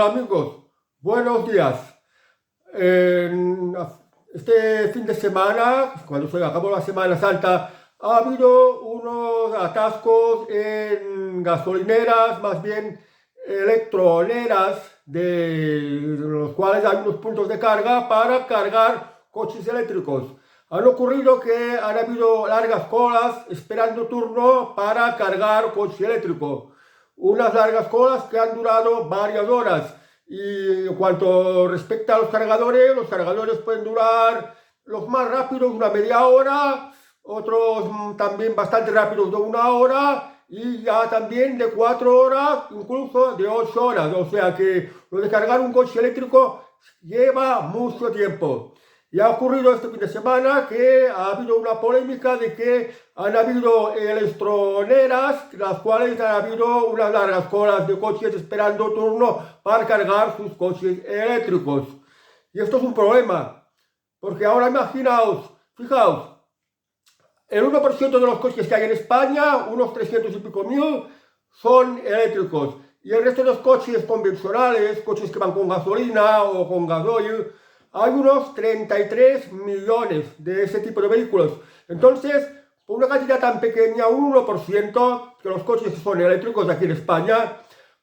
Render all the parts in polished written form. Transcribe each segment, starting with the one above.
Hola amigos, buenos días. En este fin de semana, cuando se acabó la Semana Santa, ha habido unos atascos en gasolineras, más bien electroneras, de los cuales hay unos puntos de carga para cargar coches eléctricos. Han ocurrido que han habido largas colas esperando turno para cargar coche eléctrico. Unas largas colas que han durado varias horas. Y en cuanto respecta a los cargadores pueden durar los más rápidos una media hora, otros también bastante rápidos de una hora y ya también de 4 horas, incluso de 8 horas. O sea que lo de cargar un coche eléctrico lleva mucho tiempo. Y ha ocurrido este fin de semana que ha habido una polémica de que han habido electroneras, las cuales han habido unas largas colas de coches esperando turno para cargar sus coches eléctricos. Y esto es un problema, porque ahora imaginaos, fijaos, el 1% de los coches que hay en España, unos 300 y pico mil, son eléctricos. Y el resto de los coches convencionales, coches que van con gasolina o con gasoil, hay unos 33 millones de ese tipo de vehículos. Entonces, por una cantidad tan pequeña, un 1%, que los coches son eléctricos aquí en España,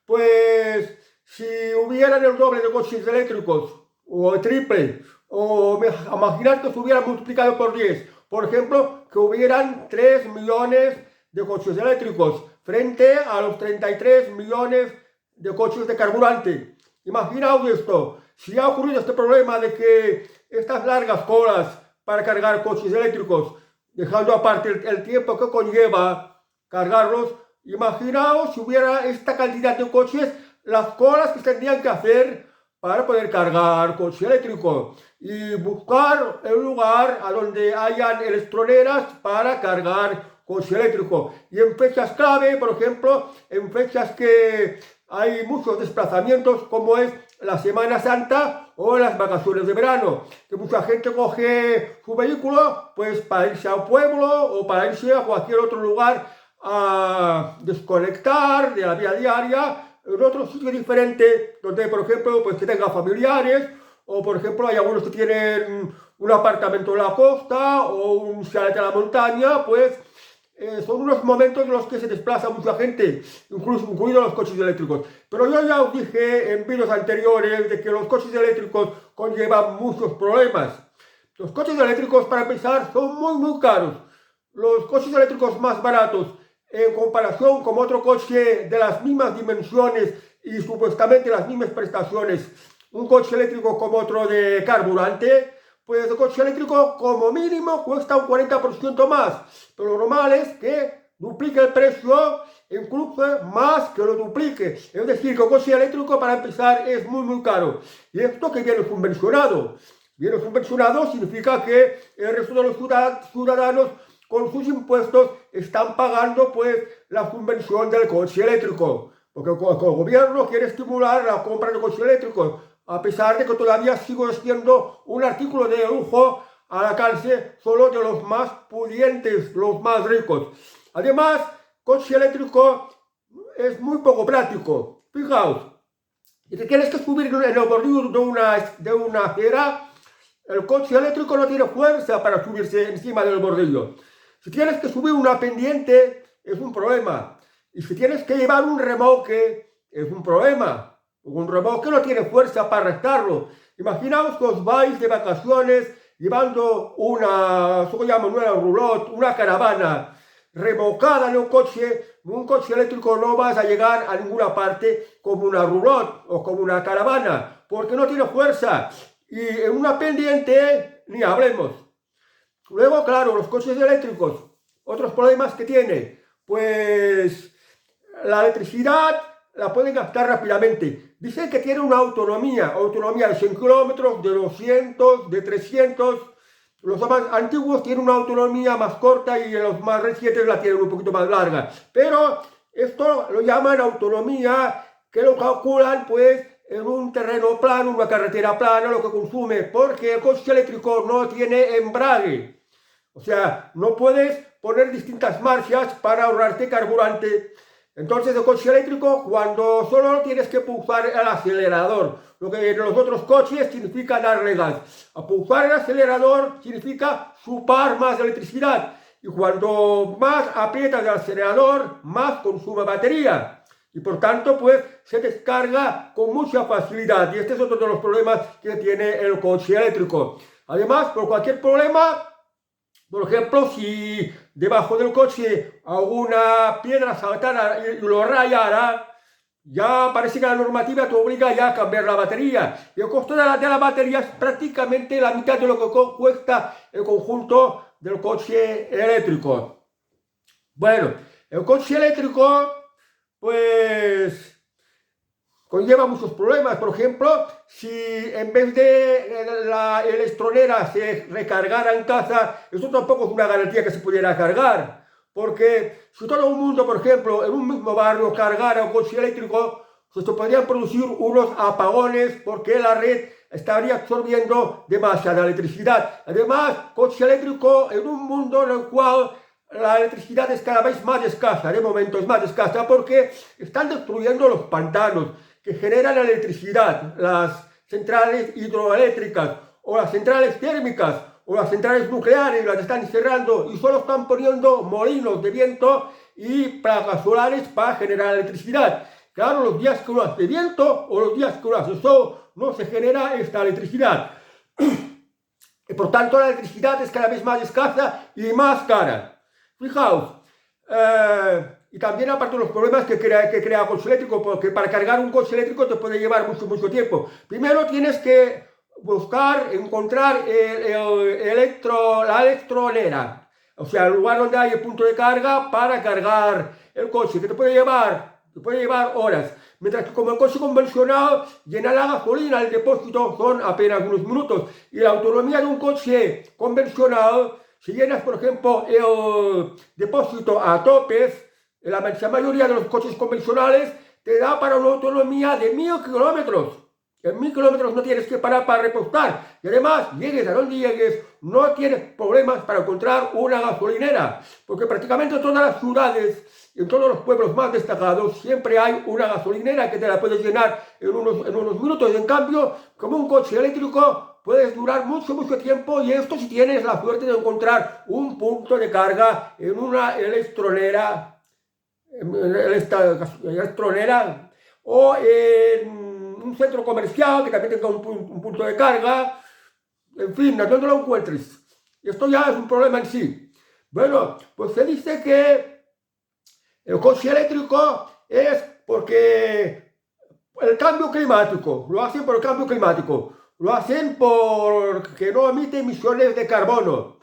pues si hubieran el doble de coches eléctricos, o el triple, o imaginar que se hubieran multiplicado por 10, por ejemplo, que hubieran 3 millones de coches eléctricos frente a los 33 millones de coches de carburante. Imaginaos esto, si ha ocurrido este problema de que estas largas colas para cargar coches eléctricos, dejando aparte el tiempo que conlleva cargarlos, imaginaos si hubiera esta cantidad de coches, las colas que tendrían que hacer para poder cargar coche eléctrico y buscar el lugar a donde hayan electroneras para cargar coche eléctrico. Y en fechas clave, por ejemplo, en fechas que hay muchos desplazamientos, como es la Semana Santa o las vacaciones de verano, que mucha gente coge su vehículo pues para irse al pueblo o para irse a cualquier otro lugar a desconectar de la vida diaria en otro sitio diferente, donde por ejemplo pues que tenga familiares, o por ejemplo hay algunos que tienen un apartamento en la costa o un chalet en la montaña, pues son unos momentos en los que se desplaza mucha gente, incluso incluidos los coches eléctricos. Pero yo ya os dije en vídeos anteriores de que los coches eléctricos conllevan muchos problemas. Los coches eléctricos, para empezar, son muy caros. Los coches eléctricos más baratos, en comparación con otro coche de las mismas dimensiones y supuestamente las mismas prestaciones, un coche eléctrico como otro de carburante, pues el coche eléctrico como mínimo cuesta un 40% más, pero lo normal es que duplique el precio, incluso más que lo duplique. Es decir, que el coche eléctrico para empezar es muy caro. Y esto que viene subvencionado. Viene subvencionado significa que el resto de los ciudadanos con sus impuestos están pagando pues la subvención del coche eléctrico. Porque el gobierno quiere estimular la compra de coches eléctricos, a pesar de que todavía sigue siendo un artículo de lujo al alcance solo de los más pudientes, los más ricos. Además, coche eléctrico es muy poco práctico. Fijaos, si te tienes que subir en el bordillo de una acera, el coche eléctrico no tiene fuerza para subirse encima del bordillo. Si tienes que subir una pendiente, es un problema. Y si tienes que llevar un remolque, es un problema. Un remolque no tiene fuerza para arrastrarlo. Imaginaos que os vais de vacaciones llevando una roulotte, una caravana remolcada en un coche eléctrico no vas a llegar a ninguna parte como una roulotte o como una caravana, porque no tiene fuerza. Y en una pendiente ni hablemos. Luego, claro, los coches eléctricos, otros problemas que tienen, pues la electricidad la pueden gastar rápidamente. Dicen que tiene una autonomía de 100 kilómetros, de 200, de 300. Los más antiguos tienen una autonomía más corta y los más recientes la tienen un poquito más larga. Pero esto lo llaman autonomía, que lo calculan pues en un terreno plano, una carretera plana, lo que consume, porque el coche eléctrico no tiene embrague. O sea, no puedes poner distintas marchas para ahorrarte carburante. Entonces el coche eléctrico, cuando solo tienes que pulsar el acelerador, lo que en los otros coches significa darle gas. A pulsar el acelerador significa chupar más electricidad. Y cuando más aprietas el acelerador, más consume batería. Y por tanto, pues se descarga con mucha facilidad. Y este es otro de los problemas que tiene el coche eléctrico. Además, por cualquier problema, por ejemplo, si debajo del coche alguna piedra saltara y lo rayara, ya parece que la normativa te obliga ya a cambiar la batería. Y el costo de la batería es prácticamente la mitad de lo que cuesta el conjunto del coche eléctrico. Bueno, el coche eléctrico, pues, conlleva muchos problemas. Por ejemplo, si en vez de la electronera se recargara en casa, eso tampoco es una garantía que se pudiera cargar. Porque si todo el mundo, por ejemplo, en un mismo barrio cargara un coche eléctrico, pues se podrían producir unos apagones porque la red estaría absorbiendo demasiada electricidad. Además, coche eléctrico en un mundo en el cual la electricidad es cada vez más escasa, de momento es más escasa porque están destruyendo los pantanos que generan electricidad, las centrales hidroeléctricas o las centrales térmicas o las centrales nucleares, las están cerrando y solo están poniendo molinos de viento y placas solares para generar electricidad. Claro, los días que uno hace viento o los días que uno hace sol no se genera esta electricidad. Y por tanto la electricidad es cada vez más escasa y más cara. Fijaos, y también aparte de los problemas que crea el coche eléctrico, porque para cargar un coche eléctrico te puede llevar mucho tiempo. Primero tienes que buscar, encontrar la electronera, o sea, el lugar donde hay el punto de carga para cargar el coche, que te puede llevar horas. Mientras que como el coche convencional, llenar la gasolina al depósito son apenas unos minutos. Y la autonomía de un coche convencional, si llenas, por ejemplo, el depósito a topes, la mayoría de los coches convencionales te da para una autonomía de 1000 kilómetros. En 1000 kilómetros no tienes que parar para repostar. Y además, llegues a donde llegues, no tienes problemas para encontrar una gasolinera. Porque prácticamente en todas las ciudades, en todos los pueblos más destacados, siempre hay una gasolinera que te la puedes llenar en unos minutos. Y en cambio, como un coche eléctrico, puedes durar mucho tiempo. Y esto si tienes la suerte de encontrar un punto de carga en una electronera o en un centro comercial que también tenga un punto de carga, en fin, donde lo encuentres. Esto ya es un problema en sí. Bueno, pues se dice que el coche eléctrico es porque el cambio climático, lo hacen por el cambio climático, lo hacen porque no emite emisiones de carbono,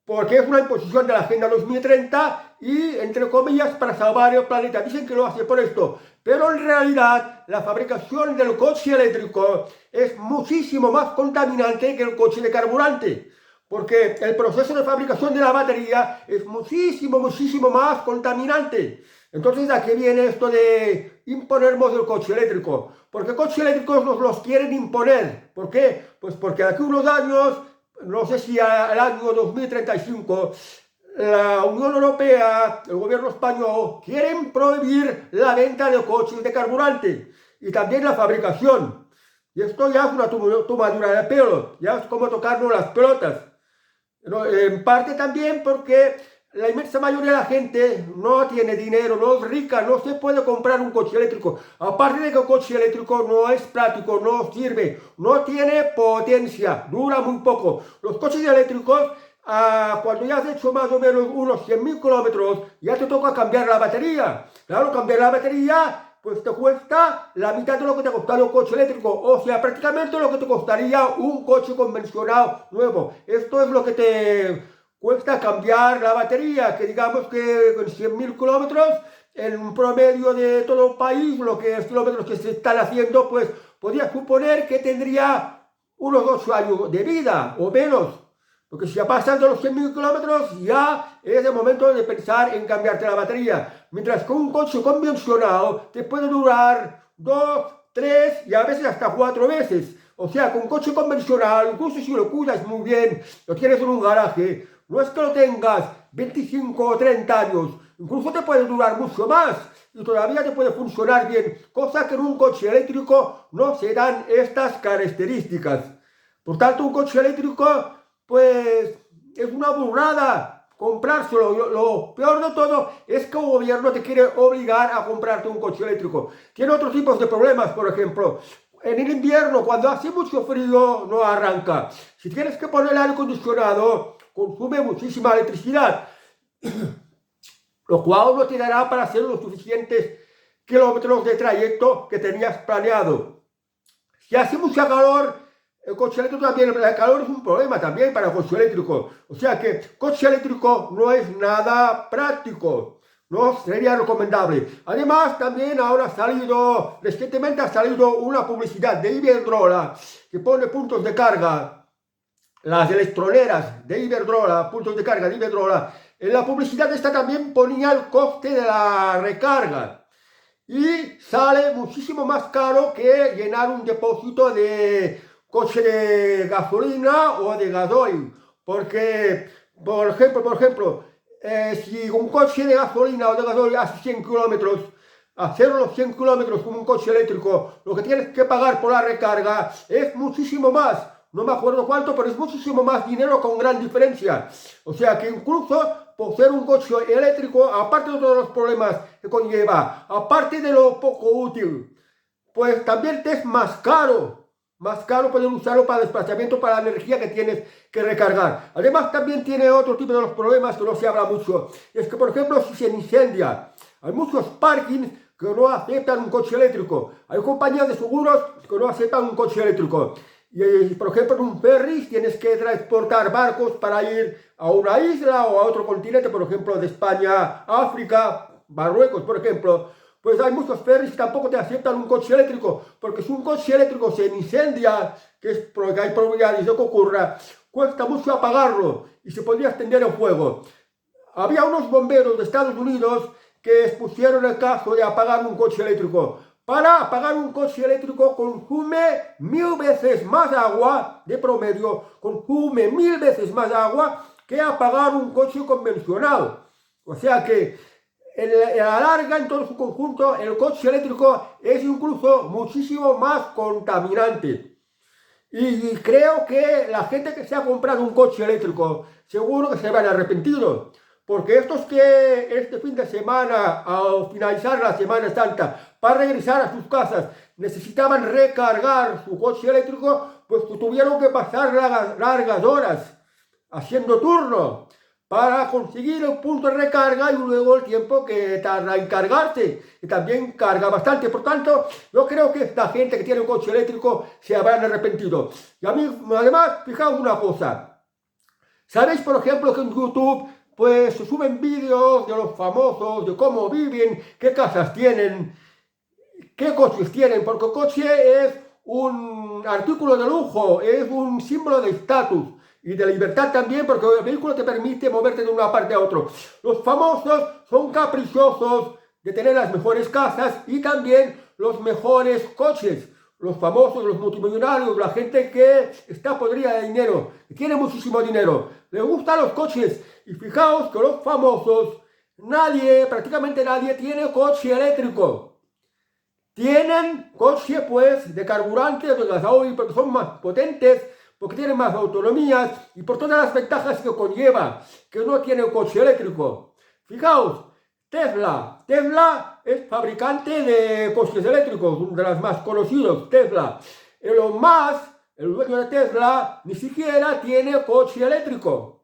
porque es una imposición de la Agenda 2030 y, entre comillas, para salvar el planeta. Dicen que lo hace por esto, pero en realidad la fabricación del coche eléctrico es muchísimo más contaminante que el coche de carburante, porque el proceso de fabricación de la batería es muchísimo más contaminante. Entonces, ¿a qué viene esto de imponernos el coche eléctrico? Porque coches eléctricos nos los quieren imponer. ¿Por qué? Pues porque de aquí a unos años, no sé si al año 2035, la Unión Europea, el gobierno español, quieren prohibir la venta de coches de carburante y también la fabricación. Y esto ya es una tomadura de pelo, ya es como tocarnos las pelotas. En parte también porque la inmensa mayoría de la gente no tiene dinero, no es rica, no se puede comprar un coche eléctrico. Aparte de que el coche eléctrico no es práctico, no sirve, no tiene potencia, dura muy poco. Los coches eléctricos, cuando ya has hecho más o menos unos 100.000 kilómetros, ya te toca cambiar la batería. Claro, cambiar la batería pues te cuesta la mitad de lo que te costaría un coche eléctrico, o sea, prácticamente lo que te costaría un coche convencional nuevo. Esto es lo que te cuesta cambiar la batería, que digamos que con 100.000 kilómetros, en un promedio de todo el país, los kilómetros que se están haciendo, pues podría suponer que tendría unos 8 años de vida o menos. Porque si ya pasan de los 100.000 kilómetros, ya es el momento de pensar en cambiarte la batería. Mientras que un coche convencional te puede durar 2, 3 y a veces hasta 4 meses. O sea, con un coche convencional, incluso si lo cuidas muy bien, lo tienes en un garaje, no es que lo tengas 25 o 30 años, incluso te puede durar mucho más y todavía te puede funcionar bien, cosa que en un coche eléctrico no se dan estas características. Por tanto, un coche eléctrico, pues, es una burrada comprárselo. Lo peor de todo es que el gobierno te quiere obligar a comprarte un coche eléctrico. Tiene otros tipos de problemas, por ejemplo. En el invierno, cuando hace mucho frío, no arranca. Si tienes que poner el aire acondicionado, consume muchísima electricidad, lo cual no te dará para hacer los suficientes kilómetros de trayecto que tenías planeado. Si hace mucha calor, el coche eléctrico también, el calor es un problema también para el coche eléctrico. O sea que coche eléctrico no es nada práctico, no sería recomendable. Además, también ahora recientemente ha salido una publicidad de Iberdrola que pone puntos de carga, las electroneras de Iberdrola, puntos de carga de Iberdrola. En la publicidad esta también ponía el coste de la recarga. Y sale muchísimo más caro que llenar un depósito de coche de gasolina o de gasoil. Porque, por ejemplo, si un coche de gasolina o de gasoil hace 100 kilómetros, hacer los 100 kilómetros con un coche eléctrico, lo que tienes que pagar por la recarga es muchísimo más. No me acuerdo cuánto, pero es muchísimo más dinero con gran diferencia. O sea que incluso por ser un coche eléctrico, aparte de todos los problemas que conlleva, aparte de lo poco útil, pues también te es más caro poder usarlo para desplazamiento, para la energía que tienes que recargar. Además también tiene otro tipo de los problemas que no se habla mucho. Es que, por ejemplo, si se incendia, hay muchos parkings que no aceptan un coche eléctrico. Hay compañías de seguros que no aceptan un coche eléctrico. Y, por ejemplo, en un ferry tienes que transportar barcos para ir a una isla o a otro continente, por ejemplo, de España a África, Marruecos, por ejemplo. Pues hay muchos ferries que tampoco te aceptan un coche eléctrico, porque si un coche eléctrico se incendia, que es porque hay probabilidades de que ocurra, cuesta mucho apagarlo y se podría extender el fuego. Había unos bomberos de Estados Unidos que expusieron el caso de apagar un coche eléctrico. Para apagar un coche eléctrico consume 1000 veces más agua, de promedio, consume 1000 veces más agua que apagar un coche convencional. O sea que en la larga, en todo su conjunto, el coche eléctrico es incluso muchísimo más contaminante. Y creo que la gente que se ha comprado un coche eléctrico, seguro que se van arrepentidos. Porque estos que este fin de semana, al finalizar la Semana Santa, para regresar a sus casas, necesitaban recargar su coche eléctrico, pues tuvieron que pasar largas horas haciendo turno para conseguir el punto de recarga y luego el tiempo que tarda en cargarse, que también carga bastante. Por tanto, yo creo que esta gente que tiene un coche eléctrico se habrán arrepentido. Y a mí, además, fijaos una cosa. ¿Sabéis, por ejemplo, que en YouTube pues se suben vídeos de los famosos, de cómo viven, qué casas tienen, qué coches tienen? Porque el coche es un artículo de lujo, es un símbolo de estatus y de libertad también, porque el vehículo te permite moverte de una parte a otra. Los famosos son caprichosos de tener las mejores casas y también los mejores coches. Los famosos, los multimillonarios, la gente que está podrida de dinero, que tiene muchísimo dinero, les gustan los coches. Y fijaos que los famosos, prácticamente nadie tiene coche eléctrico. Tienen coche pues de carburante, de gasoil, porque son más potentes, porque tienen más autonomías y por todas las ventajas que conlleva que no tiene coche eléctrico. Fijaos, Tesla es fabricante de coches eléctricos, una de las más conocidos, Tesla. Elon Musk, el dueño de Tesla, ni siquiera tiene coche eléctrico.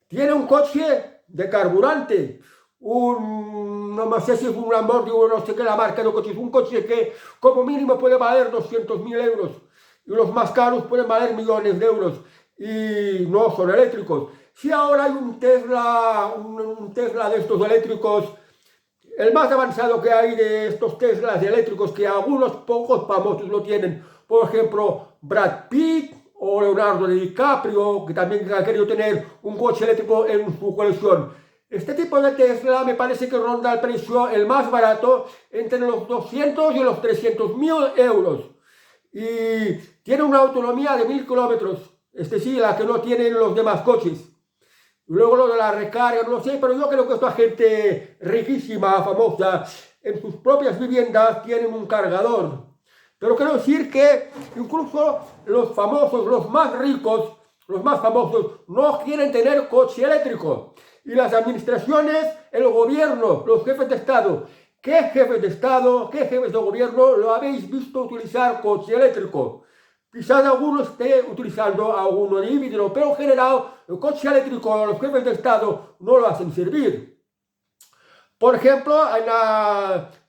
Tiene un coche de carburante, no sé si es un Lamborghini o no sé qué la marca de coche, es un coche que como mínimo puede valer 200.000 euros y los más caros pueden valer millones de euros y no son eléctricos. Si ahora hay un Tesla de estos eléctricos, el más avanzado que hay de estos Teslas eléctricos, que algunos pocos famosos lo tienen, por ejemplo Brad Pitt o Leonardo DiCaprio, que también ha querido tener un coche eléctrico en su colección. Este tipo de Tesla me parece que ronda el precio, el más barato, entre los 200 y los 300.000 euros. y tiene una autonomía de 1000 kilómetros, es decir, la que no tienen los demás coches. Y luego lo de la recarga, no sé, pero yo creo que esta gente riquísima, famosa, en sus propias viviendas tienen un cargador. Pero quiero decir que incluso los famosos, los más ricos, los más famosos, no quieren tener coche eléctrico. Y las administraciones, el gobierno, los jefes de Estado, ¿qué jefes de Estado, qué jefes de gobierno lo habéis visto utilizar coche eléctrico? Quizás alguno esté utilizando alguno de híbrido, pero en general el coche eléctrico, los jefes de Estado no lo hacen servir. Por ejemplo,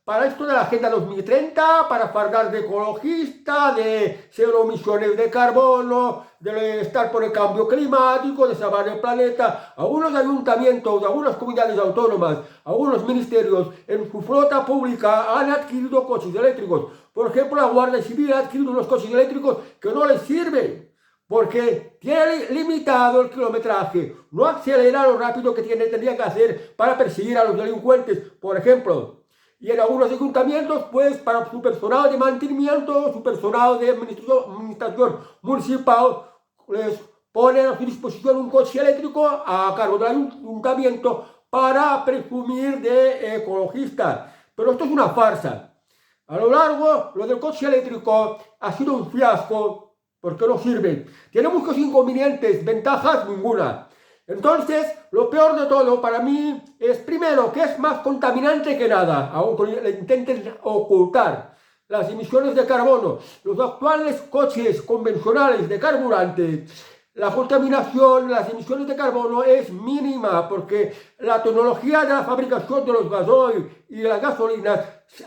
para esto de la Agenda 2030, para hablar de ecologista, de cero emisiones de carbono, de estar por el cambio climático, de salvar el planeta, algunos ayuntamientos, algunas comunidades autónomas, algunos ministerios en su flota pública han adquirido coches eléctricos. Por ejemplo, la Guardia Civil ha adquirido unos coches eléctricos que no les sirven, porque tiene limitado el kilometraje, no acelera lo rápido que tendría que hacer para perseguir a los delincuentes, por ejemplo. Y en algunos ayuntamientos, pues para su personal de mantenimiento, su personal de administración municipal, les ponen a su disposición un coche eléctrico a cargo del ayuntamiento para presumir de ecologista. Pero esto es una farsa. A lo largo, lo del coche eléctrico ha sido un fiasco porque no sirve. Tiene muchos inconvenientes, ventajas ninguna. Entonces, lo peor de todo para mí es, primero, que es más contaminante que nada, aunque le intenten ocultar las emisiones de carbono. Los actuales coches convencionales de carburante, la contaminación, las emisiones de carbono es mínima porque la tecnología de la fabricación de los gasoil y de las gasolinas se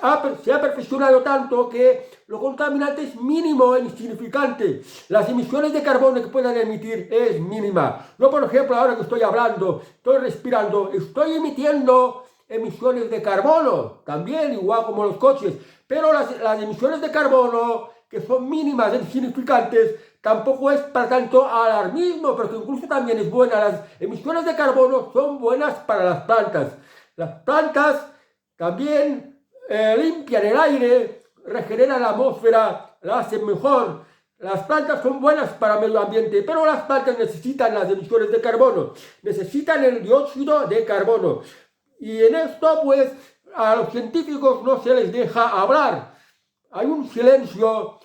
ha perfeccionado tanto que lo contaminante es mínimo e insignificante. Las emisiones de carbono que puedan emitir es mínima. Yo, por ejemplo, ahora que estoy hablando, estoy respirando, estoy emitiendo emisiones de carbono, también igual como los coches, pero las emisiones de carbono, que son mínimas e insignificantes, tampoco es para tanto alarmismo, porque incluso también es buena. Las emisiones de carbono son buenas para las plantas. Las plantas también limpian el aire, regeneran la atmósfera, la hacen mejor. Las plantas son buenas para el medio ambiente, pero las plantas necesitan las emisiones de carbono, necesitan el dióxido de carbono. Y en esto, pues, a los científicos no se les deja hablar. Hay un silencio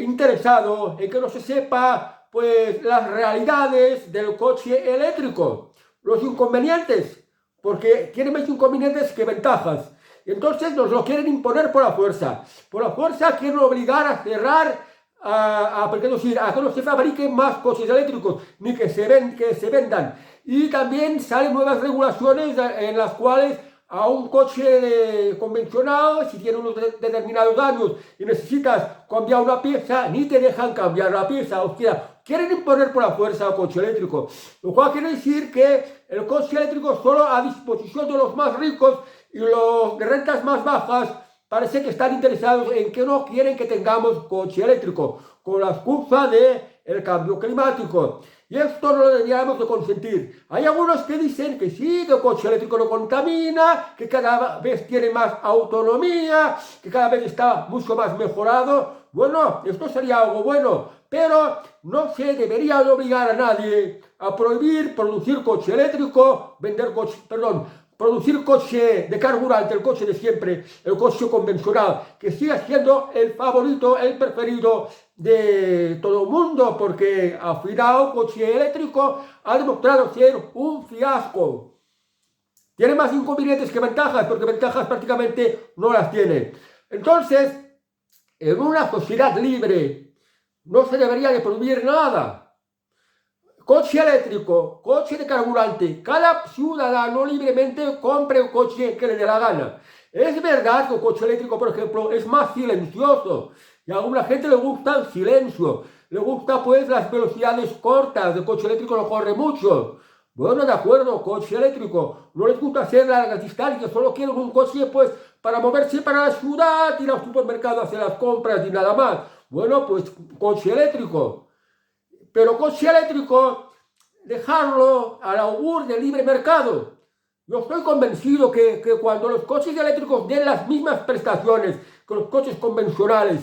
interesado en que no se sepa, pues, las realidades del coche eléctrico, los inconvenientes, porque tiene más inconvenientes que ventajas. Y entonces nos lo quieren imponer por la fuerza. Por la fuerza quieren obligar a cerrar, a que no se fabriquen más coches eléctricos, ni que se vendan. Y también salen nuevas regulaciones en las cuales a un coche convencional, si tiene unos determinados años y necesitas cambiar una pieza, ni te dejan cambiar la pieza. O sea, quieren imponer por la fuerza el coche eléctrico. Lo cual quiere decir que el coche eléctrico solo a disposición de los más ricos y los de rentas más bajas parece que están interesados en que no quieren que tengamos coche eléctrico, con la excusa del cambio climático. Y esto no lo deberíamos de consentir. Hay algunos que dicen que sí, que el coche eléctrico no contamina, que cada vez tiene más autonomía, que cada vez está mucho más mejorado. Bueno, esto sería algo bueno, pero no se debería de obligar a nadie a prohibir producir coche eléctrico, producir coche de carburante, el coche de siempre, el coche convencional, que siga siendo el favorito, el preferido de todo el mundo, porque al final el coche eléctrico ha demostrado ser un fiasco. Tiene más inconvenientes que ventajas, porque ventajas prácticamente no las tiene. Entonces, en una sociedad libre no se debería de prohibir nada. Coche eléctrico, coche de carburante, cada ciudadano libremente compre el coche que le dé la gana. Es verdad que el coche eléctrico, por ejemplo, es más silencioso y a alguna gente le gusta el silencio, le gusta pues las velocidades cortas, el coche eléctrico no corre mucho. Bueno, de acuerdo, coche eléctrico, no les gusta hacer largas distancias, solo quieren un coche pues para moverse para la ciudad, ir al supermercado, hacer las compras y nada más. Bueno, pues coche eléctrico. Pero coche eléctrico, dejarlo al augur del libre mercado. Yo estoy convencido que cuando los coches eléctricos den las mismas prestaciones que los coches convencionales,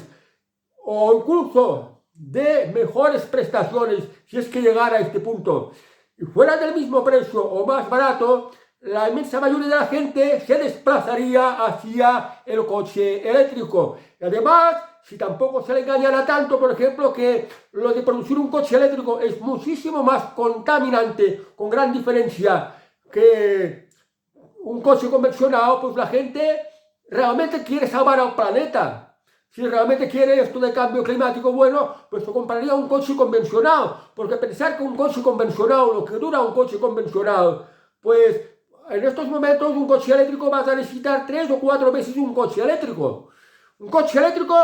o incluso de mejores prestaciones, si es que llegara a este punto, y fuera del mismo precio o más barato, la inmensa mayoría de la gente se desplazaría hacia el coche eléctrico. Y además, si tampoco se le engañara tanto, por ejemplo, que lo de producir un coche eléctrico es muchísimo más contaminante, con gran diferencia, que un coche convencional, pues la gente realmente quiere salvar al planeta. Si realmente quiere esto de cambio climático bueno, pues se compraría un coche convencional. Porque pensar que un coche convencional, lo que dura un coche convencional, pues en estos momentos un coche eléctrico va a necesitar 3 o 4 veces un coche eléctrico. Un coche eléctrico,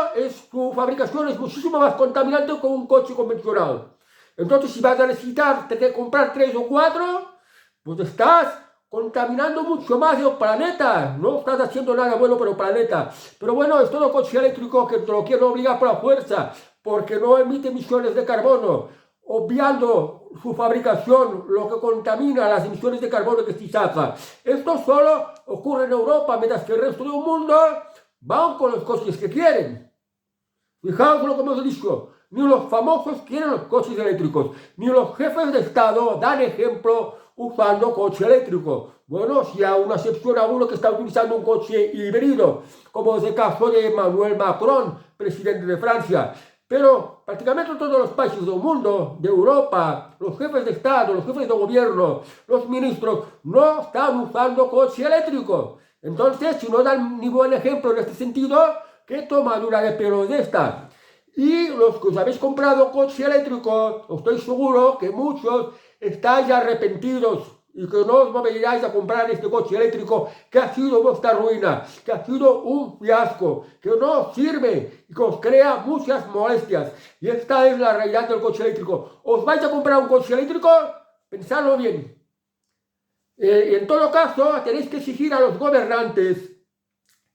su fabricación es muchísimo más contaminante que un coche convencional. Entonces, si vas a necesitar comprar 3 o 4, pues estás contaminando mucho más el planeta. No estás haciendo nada bueno para el planeta. Pero bueno, es todo coche eléctrico que te lo quiero obligar por la fuerza, porque no emite emisiones de carbono, obviando su fabricación, lo que contamina las emisiones de carbono que se saca. Esto solo ocurre en Europa, mientras que el resto del mundo van con los coches que quieren. Fijaos lo que hemos dicho. Ni los famosos quieren los coches eléctricos, ni los jefes de Estado dan ejemplo usando coche eléctrico. Bueno, si a una excepción a uno que está utilizando un coche híbrido, como es el caso de Emmanuel Macron, presidente de Francia. Pero prácticamente todos los países del mundo, de Europa, los jefes de Estado, los jefes de gobierno, los ministros, no están usando coche eléctrico. Entonces, si no dan ni buen ejemplo en este sentido, ¿qué tomadura de pelo es esta? Y los que os habéis comprado coche eléctrico, estoy seguro que muchos estáis arrepentidos y que no os moveríais a comprar este coche eléctrico que ha sido vuestra ruina, que ha sido un fiasco, que no os sirve y que os crea muchas molestias. Y esta es la realidad del coche eléctrico. ¿Os vais a comprar un coche eléctrico? Pensadlo bien. En todo caso, tenéis que exigir a los gobernantes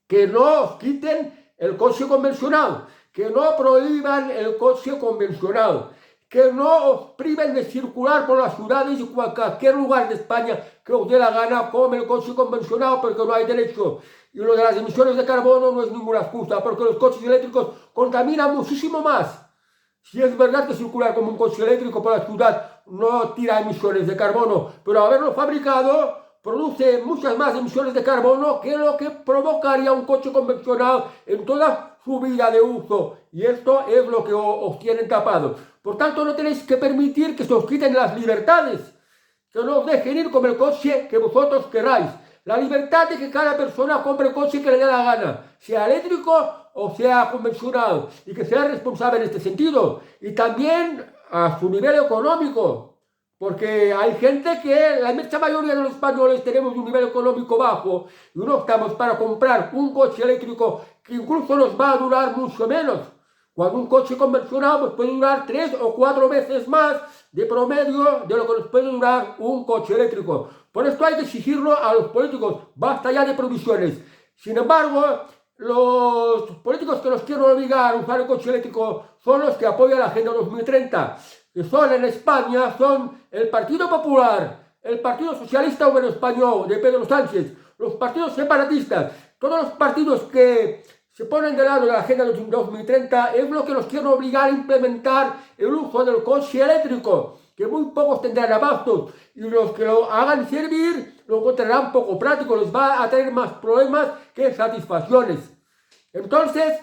que no os quiten el coche convencional, que no prohíban el coche convencional, que no os priven de circular por las ciudades y cualquier lugar de España que os dé la gana con el coche convencional, porque no hay derecho. Y lo de las emisiones de carbono no es ninguna excusa, porque los coches eléctricos contaminan muchísimo más. Si es verdad que circular como un coche eléctrico por la ciudad no tira emisiones de carbono, pero haberlo fabricado produce muchas más emisiones de carbono que lo que provocaría un coche convencional en toda su vida de uso. Y esto es lo que os tienen tapado. Por tanto, no tenéis que permitir que se os quiten las libertades, que no os dejen ir con el coche que vosotros queráis. La libertad de que cada persona compre el coche que le dé la gana, sea eléctrico o sea convencional, y que sea responsable en este sentido. Y también a su nivel económico. Porque hay gente que, la inmensa mayoría de los españoles tenemos un nivel económico bajo y no estamos para comprar un coche eléctrico que incluso nos va a durar mucho menos. Cuando un coche convencional nos puede durar 3 o 4 veces más de promedio de lo que nos puede durar un coche eléctrico. Por esto hay que exigirlo a los políticos. Basta ya de provisiones. Sin embargo, los políticos que nos quieren obligar a usar el coche eléctrico son los que apoyan la Agenda 2030. Que son en España, son el Partido Popular, el Partido Socialista Obrero Español de Pedro Sánchez, los partidos separatistas, todos los partidos que se ponen de lado de la Agenda 2030 es lo que nos quieren obligar a implementar el uso del coche eléctrico, que muy pocos tendrán abastos, y los que lo hagan servir lo encontrarán poco práctico, les va a traer más problemas que satisfacciones. Entonces,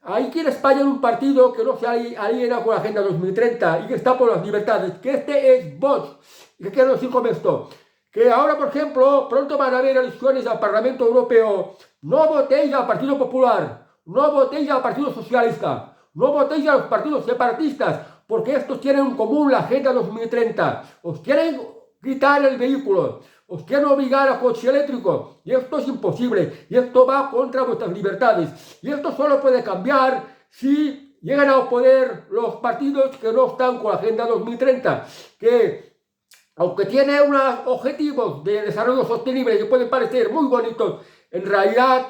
hay que en España hay un partido que no se aliena con la Agenda 2030 y que está por las libertades, que este es Vox. ¿Y qué quiero decir con esto? Que ahora, por ejemplo, pronto van a haber elecciones al Parlamento Europeo. No votéis al Partido Popular, no votéis al Partido Socialista, no votéis a los partidos separatistas, porque estos tienen en común la Agenda 2030. Os quieren quitar el vehículo, os quieren obligar a coche eléctrico, y esto es imposible, y esto va contra vuestras libertades, y esto solo puede cambiar si llegan al poder los partidos que no están con la Agenda 2030, que aunque tiene unos objetivos de desarrollo sostenible que pueden parecer muy bonitos, en realidad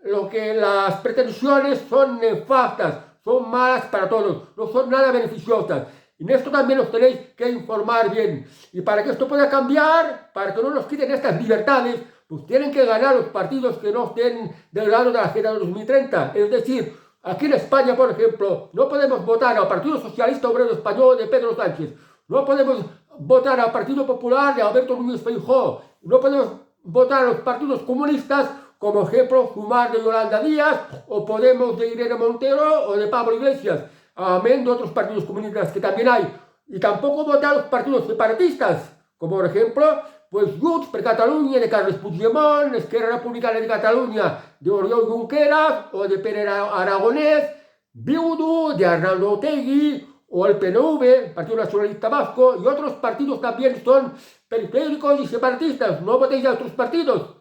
lo que las pretensiones son nefastas, son malas para todos, no son nada beneficiosas. Y en esto también os tenéis que informar bien. Y para que esto pueda cambiar, para que no nos quiten estas libertades, pues tienen que ganar los partidos que no estén del lado de la Agenda 2030. Es decir, Aquí en España, por ejemplo, no podemos votar al Partido Socialista Obrero Español de Pedro Sánchez, no podemos votar al Partido Popular de Alberto Núñez Feijóo, no podemos votar a los partidos comunistas, como ejemplo Sumar de Yolanda Díaz, o Podemos de Irene Montero o de Pablo Iglesias, amén de otros partidos comunistas que también hay. Y tampoco votar a los partidos separatistas, como por ejemplo, pues Junts per Catalunya de Carles Puigdemont, Esquerra Republicana de Catalunya de Oriol Junqueras o de Pere Aragonés, Bildu de Arnaldo Otegi o el PNV, Partido Nacionalista Vasco, y otros partidos también son periféricos y separatistas. No votéis a otros partidos,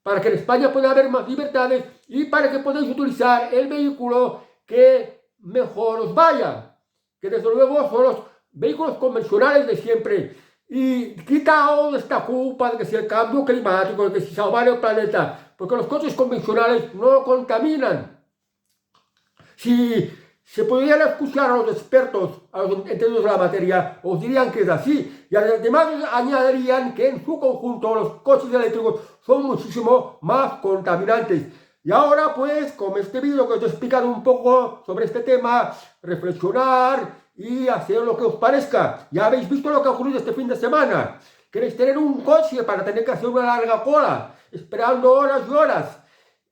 para que en España pueda haber más libertades y para que podáis utilizar el vehículo que mejor os vaya, que desde luego son los vehículos convencionales de siempre. Y quitaos esta culpa de que si el cambio climático, de que si salvar el planeta, porque los coches convencionales no contaminan. Si se pudieran escuchar a los expertos, a los entendidos de la materia, os dirían que es así. Y además añadirían que en su conjunto los coches eléctricos son muchísimo más contaminantes. Y ahora pues, con este vídeo que os he explicado un poco sobre este tema, reflexionar y hacer lo que os parezca. Ya habéis visto lo que ha ocurrido este fin de semana. Queréis tener un coche para tener que hacer una larga cola, esperando horas y horas,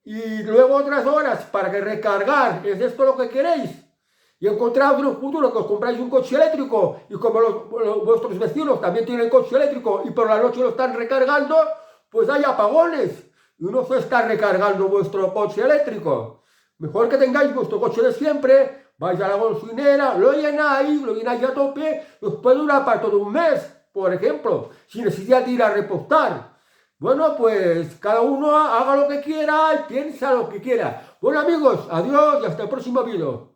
y luego otras horas para que recargar. ¿Es esto lo que queréis? Y encontraos en un futuro que os compráis un coche eléctrico y como vuestros vecinos también tienen coche eléctrico y por la noche lo están recargando, pues hay apagones y no se está recargando vuestro coche eléctrico. Mejor que tengáis vuestro coche de siempre, vais a la gasolinera, lo llenáis a tope, os puede durar para todo un mes, por ejemplo, sin necesidad de ir a repostar. Bueno, pues cada uno haga lo que quiera y piensa lo que quiera. Bueno amigos, adiós y hasta el próximo vídeo.